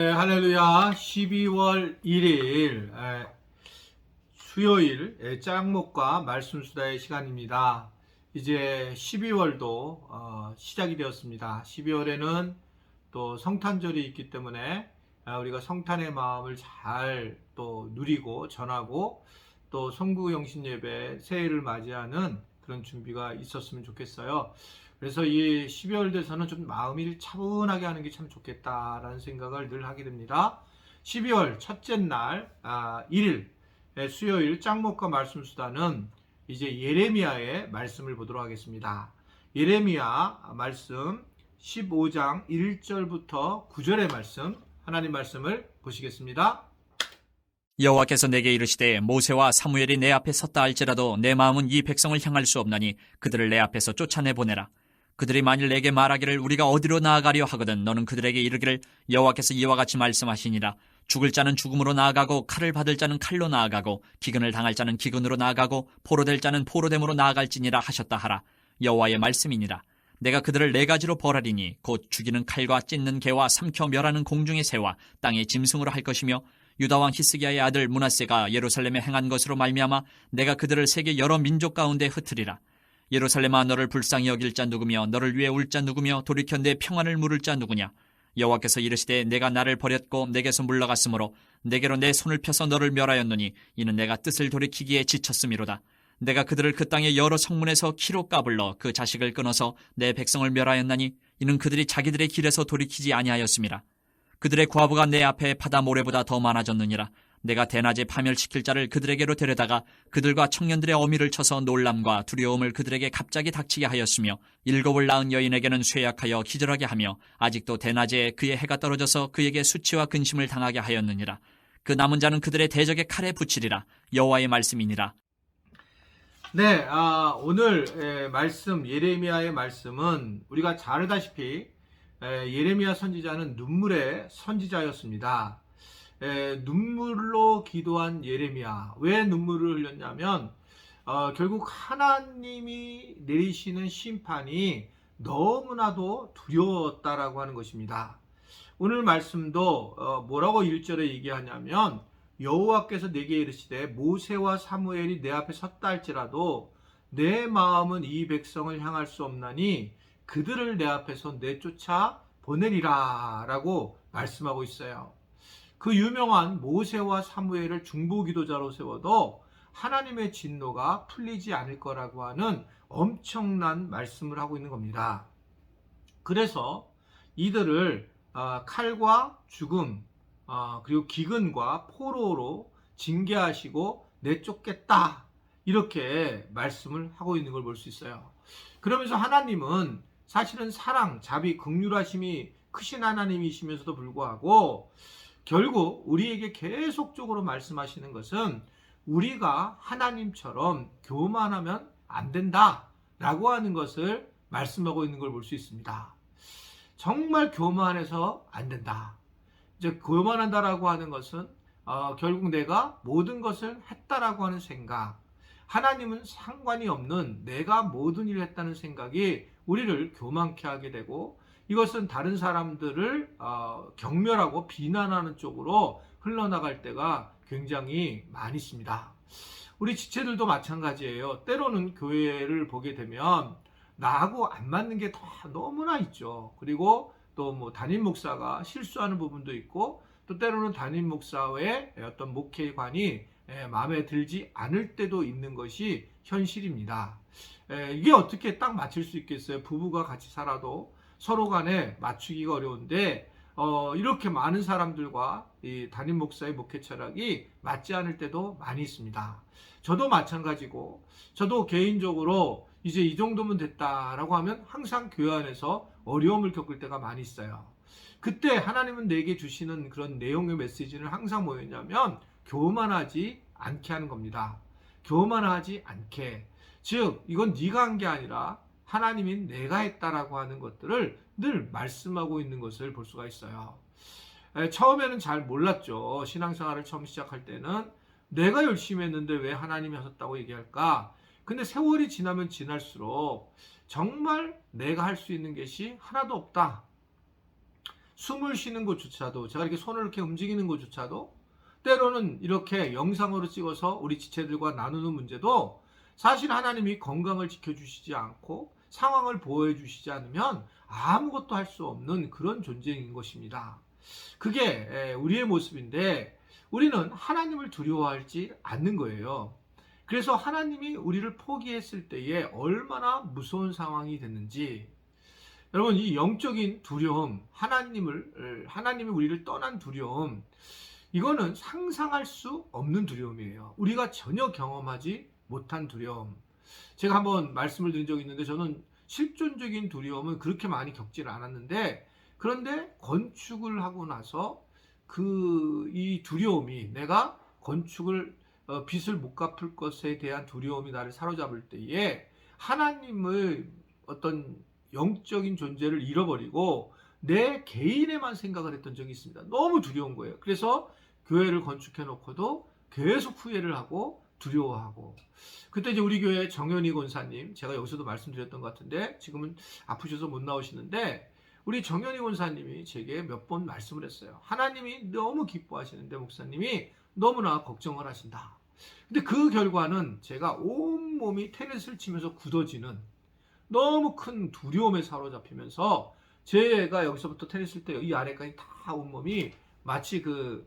네, 할렐루야. 12월 1일 수요일 짱목과 말씀 수다의 시간입니다. 이제 12월도 시작이 되었습니다. 12월에는 또 성탄절이 있기 때문에 우리가 성탄의 마음을 잘 또 누리고 전하고 또 성부영신 예배 새해를 맞이하는 그런 준비가 있었으면 좋겠어요. 그래서 이 12월 돼서는 좀 마음이 차분하게 하는 게 참 좋겠다라는 생각을 늘 하게 됩니다. 12월 첫째 날 1일 수요일 짱목과 말씀 수다는 이제 예레미야의 말씀을 보도록 하겠습니다. 예레미야 말씀 15장 1절부터 9절의 말씀, 하나님 말씀을 보시겠습니다. 여호와께서 내게 이르시되 모세와 사무엘이 내 앞에 섰다 할지라도 내 마음은 이 백성을 향할 수 없나니 그들을 내 앞에서 쫓아내 보내라. 그들이 만일 내게 말하기를 우리가 어디로 나아가려 하거든 너는 그들에게 이르기를 여호와께서 이와 같이 말씀하시니라. 죽을 자는 죽음으로 나아가고 칼을 받을 자는 칼로 나아가고 기근을 당할 자는 기근으로 나아가고 포로될 자는 포로됨으로 나아갈지니라 하셨다 하라. 여호와의 말씀이니라. 내가 그들을 네 가지로 벌하리니 곧 죽이는 칼과 찢는 개와 삼켜 멸하는 공중의 새와 땅의 짐승으로 할 것이며 유다 왕 히스기야의 아들 므낫세가 예루살렘에 행한 것으로 말미암아 내가 그들을 세계 여러 민족 가운데 흩으리라. 예루살렘아 너를 불쌍히 여길 자 누구며 너를 위해 울 자 누구며 돌이켜 내 평안을 물을 자 누구냐. 여호와께서 이르시되 내가 나를 버렸고 내게서 물러갔으므로 내게로 내 손을 펴서 너를 멸하였노니 이는 내가 뜻을 돌이키기에 지쳤음이로다. 내가 그들을 그 땅의 여러 성문에서 키로 까불러 그 자식을 끊어서 내 백성을 멸하였나니 이는 그들이 자기들의 길에서 돌이키지 아니하였음이라. 그들의 과부가 내 앞에 바다 모래보다 더 많아졌느니라. 내가 대낮에 파멸시킬 자를 그들에게로 데려다가 그들과 청년들의 어미를 쳐서 놀람과 두려움을 그들에게 갑자기 닥치게 하였으며 일곱을 낳은 여인에게는 쇠약하여 기절하게 하며 아직도 대낮에 그의 해가 떨어져서 그에게 수치와 근심을 당하게 하였느니라. 그 남은 자는 그들의 대적의 칼에 붙이리라. 여호와의 말씀이니라. 네, 오늘 말씀 예레미야의 말씀은 우리가 잘 알다시피 예레미야 선지자는 눈물의 선지자였습니다. 눈물로 기도한 예레미야. 왜 눈물을 흘렸냐면 결국 하나님이 내리시는 심판이 너무나도 두려웠다라고 하는 것입니다. 오늘 말씀도 뭐라고 1절에 얘기하냐면 여호와께서 내게 이르시되 모세와 사무엘이 내 앞에 섰다 할지라도 내 마음은 이 백성을 향할 수 없나니 그들을 내 앞에서 내쫓아 보내리라 라고 말씀하고 있어요. 그 유명한 모세와 사무엘을 중보기도자로 세워도 하나님의 진노가 풀리지 않을 거라고 하는 엄청난 말씀을 하고 있는 겁니다. 그래서 이들을 칼과 죽음 그리고 기근과 포로로 징계하시고 내쫓겠다 이렇게 말씀을 하고 있는 걸 볼 수 있어요. 그러면서 하나님은 사실은 사랑, 자비, 긍휼하심이 크신 하나님이시면서도 불구하고 결국 우리에게 계속적으로 말씀하시는 것은 우리가 하나님처럼 교만하면 안 된다 라고 하는 것을 말씀하고 있는 걸 볼 수 있습니다. 정말 교만해서 안 된다. 이제 교만한다라고 하는 것은 결국 내가 모든 것을 했다라고 하는 생각, 하나님은 상관이 없는 내가 모든 일을 했다는 생각이 우리를 교만케 하게 되고 이것은 다른 사람들을 경멸하고 비난하는 쪽으로 흘러나갈 때가 굉장히 많이 있습니다. 우리 지체들도 마찬가지예요. 때로는 교회를 보게 되면 나하고 안 맞는 게 너무나 있죠. 그리고 또 뭐 담임 목사가 실수하는 부분도 있고 또 때로는 담임 목사의 어떤 목회관이 마음에 들지 않을 때도 있는 것이 현실입니다. 이게 어떻게 딱 맞출 수 있겠어요? 부부가 같이 살아도 서로 간에 맞추기가 어려운데 이렇게 많은 사람들과 이 담임 목사의 목회 철학이 맞지 않을 때도 많이 있습니다. 저도 마찬가지고 저도 개인적으로 이제 이 정도면 됐다라고 하면 항상 교회 안에서 어려움을 겪을 때가 많이 있어요. 그때 하나님은 내게 주시는 그런 내용의 메시지는 항상 뭐였냐면 교만하지 않게 하는 겁니다. 교만하지 않게. 즉 이건 네가 한 게 아니라 하나님이 내가 했다라고 하는 것들을 늘 말씀하고 있는 것을 볼 수가 있어요. 처음에는 잘 몰랐죠. 신앙생활을 처음 시작할 때는 내가 열심히 했는데 왜 하나님이 하셨다고 얘기할까? 근데 세월이 지나면 지날수록 정말 내가 할 수 있는 것이 하나도 없다. 숨을 쉬는 것조차도, 제가 이렇게 손을 이렇게 움직이는 것조차도, 때로는 이렇게 영상으로 찍어서 우리 지체들과 나누는 문제도 사실 하나님이 건강을 지켜주시지 않고 상황을 보호해 주시지 않으면 아무것도 할 수 없는 그런 존재인 것입니다. 그게 우리의 모습인데, 우리는 하나님을 두려워하지 않는 거예요. 그래서 하나님이 우리를 포기했을 때에 얼마나 무서운 상황이 됐는지, 여러분, 이 영적인 두려움, 하나님이 우리를 떠난 두려움, 이거는 상상할 수 없는 두려움이에요. 우리가 전혀 경험하지 못한 두려움. 제가 한번 말씀을 드린 적이 있는데, 저는 실존적인 두려움은 그렇게 많이 겪지는 않았는데, 그런데 건축을 하고 나서 이 두려움이, 내가 빚을 못 갚을 것에 대한 두려움이 나를 사로잡을 때에 하나님의 어떤 영적인 존재를 잃어버리고 내 개인에만 생각을 했던 적이 있습니다. 너무 두려운 거예요. 그래서 교회를 건축해 놓고도 계속 후회를 하고 두려워하고. 그때 이제 우리 교회 정현희 권사님, 제가 여기서도 말씀드렸던 것 같은데 지금은 아프셔서 못 나오시는데, 우리 정현희 권사님이 제게 몇 번 말씀을 했어요. 하나님이 너무 기뻐하시는데 목사님이 너무나 걱정을 하신다. 근데 그 결과는 제가 온몸이 테니스를 치면서 굳어지는 너무 큰 두려움에 사로잡히면서, 제가 여기서부터 테니스를 때 이 아래까지 다 온몸이 마치 그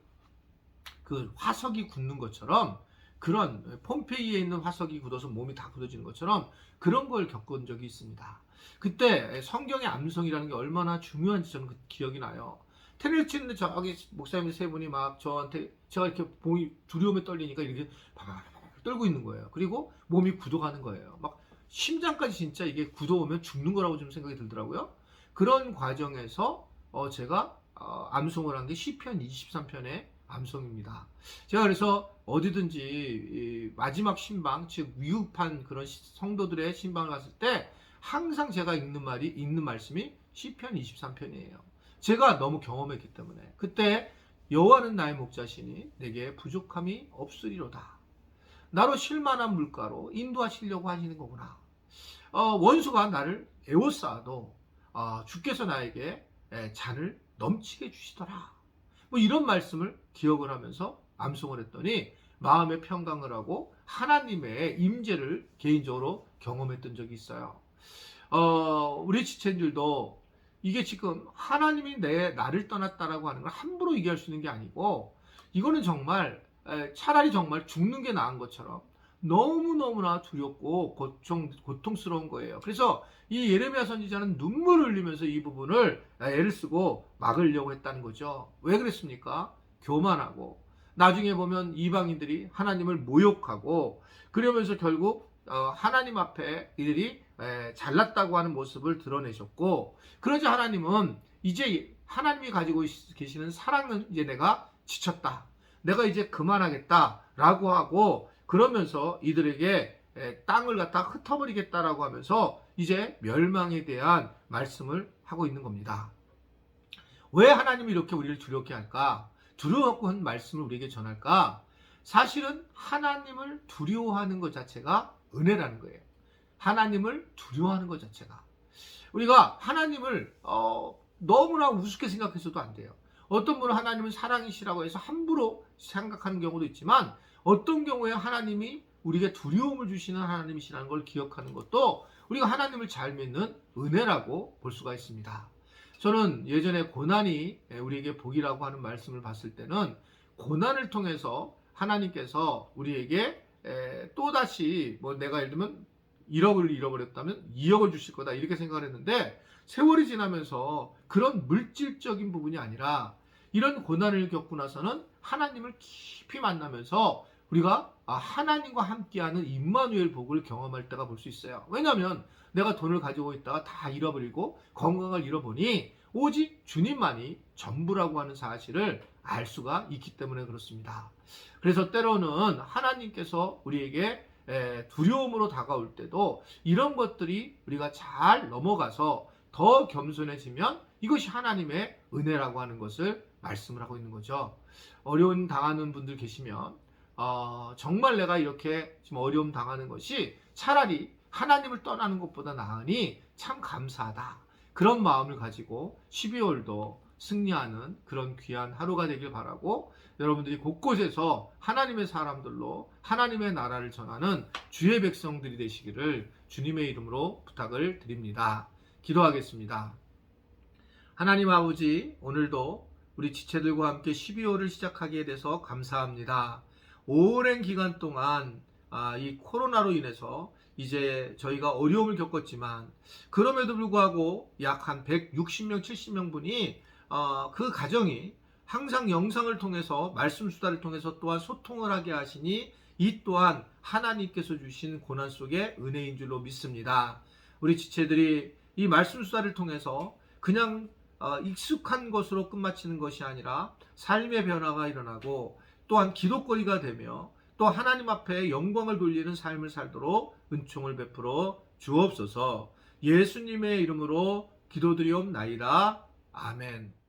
화석이 굳는 것처럼, 그런 폼페이에 있는 화석이 굳어서 몸이 다 굳어지는 것처럼 그런 걸 겪은 적이 있습니다. 그때 성경의 암송이라는 게 얼마나 중요한지 저는 그 기억이 나요. 테니스 치는데 저기 목사님 세 분이 막 저한테, 제가 이렇게 몸이 두려움에 떨리니까 이렇게 바바바바 떨고 있는 거예요. 그리고 몸이 굳어가는 거예요. 막 심장까지 진짜 이게 굳어오면 죽는 거라고 좀 생각이 들더라고요. 그런 과정에서 제가 암송을 한 게 시편 23편의 암송입니다. 제가 그래서 어디든지 마지막 신방, 즉 위급한 그런 성도들의 신방을 갔을 때 항상 제가 읽는 말씀이 시편 23편이에요. 제가 너무 경험했기 때문에. 그때 여호와는 나의 목자시니 내게 부족함이 없으리로다. 나로 쉴만한 물가로 인도하시려고 하시는 거구나. 원수가 나를 에워싸도 주께서 나에게 잔을 넘치게 주시더라. 뭐 이런 말씀을 기억을 하면서 암송을 했더니 마음의 평강을 하고 하나님의 임재를 개인적으로 경험했던 적이 있어요. 우리 지체들도 이게 지금 하나님이 나를 떠났다라고 하는 걸 함부로 얘기할 수 있는 게 아니고, 이거는 정말 차라리 정말 죽는 게 나은 것처럼 너무너무나 두렵고 고통스러운 거예요. 그래서 이 예레미야 선지자는 눈물을 흘리면서 이 부분을 애를 쓰고 막으려고 했다는 거죠. 왜 그랬습니까? 교만하고, 나중에 보면 이방인들이 하나님을 모욕하고, 그러면서 결국 하나님 앞에 이들이 잘났다고 하는 모습을 드러내셨고, 그러자 하나님은 이제 하나님이 가지고 계시는 사랑은 이제 내가 지쳤다, 내가 이제 그만하겠다라고 하고, 그러면서 이들에게 땅을 갖다 흩어버리겠다라고 하면서 이제 멸망에 대한 말씀을 하고 있는 겁니다. 왜 하나님이 이렇게 우리를 두렵게 할까? 두려워하고 한 말씀을 우리에게 전할까? 사실은 하나님을 두려워하는 것 자체가 은혜라는 거예요. 하나님을 두려워하는 것 자체가. 우리가 하나님을 너무나 우습게 생각해서도 안 돼요. 어떤 분은 하나님은 사랑이시라고 해서 함부로 생각하는 경우도 있지만, 어떤 경우에 하나님이 우리에게 두려움을 주시는 하나님이시라는 걸 기억하는 것도 우리가 하나님을 잘 믿는 은혜라고 볼 수가 있습니다. 저는 예전에 고난이 우리에게 복이라고 하는 말씀을 봤을 때는, 고난을 통해서 하나님께서 우리에게 또다시 내가 예를 들면 1억을 잃어버렸다면 2억을 주실 거다 이렇게 생각을 했는데, 세월이 지나면서 그런 물질적인 부분이 아니라 이런 고난을 겪고 나서는 하나님을 깊이 만나면서 우리가 하나님과 함께하는 임마누엘 복을 경험할 때가 볼 수 있어요. 왜냐하면 내가 돈을 가지고 있다가 다 잃어버리고 건강을 잃어보니 오직 주님만이 전부라고 하는 사실을 알 수가 있기 때문에 그렇습니다. 그래서 때로는 하나님께서 우리에게 두려움으로 다가올 때도 이런 것들이 우리가 잘 넘어가서 더 겸손해지면 이것이 하나님의 은혜라고 하는 것을 말씀을 하고 있는 거죠. 어려움 당하는 분들 계시면 정말 내가 이렇게 지금 어려움 당하는 것이 차라리 하나님을 떠나는 것보다 나으니 참 감사하다, 그런 마음을 가지고 12월도 승리하는 그런 귀한 하루가 되길 바라고, 여러분들이 곳곳에서 하나님의 사람들로 하나님의 나라를 전하는 주의 백성들이 되시기를 주님의 이름으로 부탁을 드립니다. 기도하겠습니다. 하나님 아버지, 오늘도 우리 지체들과 함께 12월을 시작하게 돼서 감사합니다. 오랜 기간 동안 이 코로나로 인해서 이제 저희가 어려움을 겪었지만, 그럼에도 불구하고 약 한 160명, 70명 분이 그 가정이 항상 영상을 통해서, 말씀 수다를 통해서 또한 소통을 하게 하시니, 이 또한 하나님께서 주신 고난 속의 은혜인 줄로 믿습니다. 우리 지체들이 이 말씀 수다를 통해서 그냥 익숙한 것으로 끝마치는 것이 아니라 삶의 변화가 일어나고, 또한 기도거리가 되며 또 하나님 앞에 영광을 돌리는 삶을 살도록 은총을 베풀어 주옵소서. 예수님의 이름으로 기도드리옵나이다. 아멘.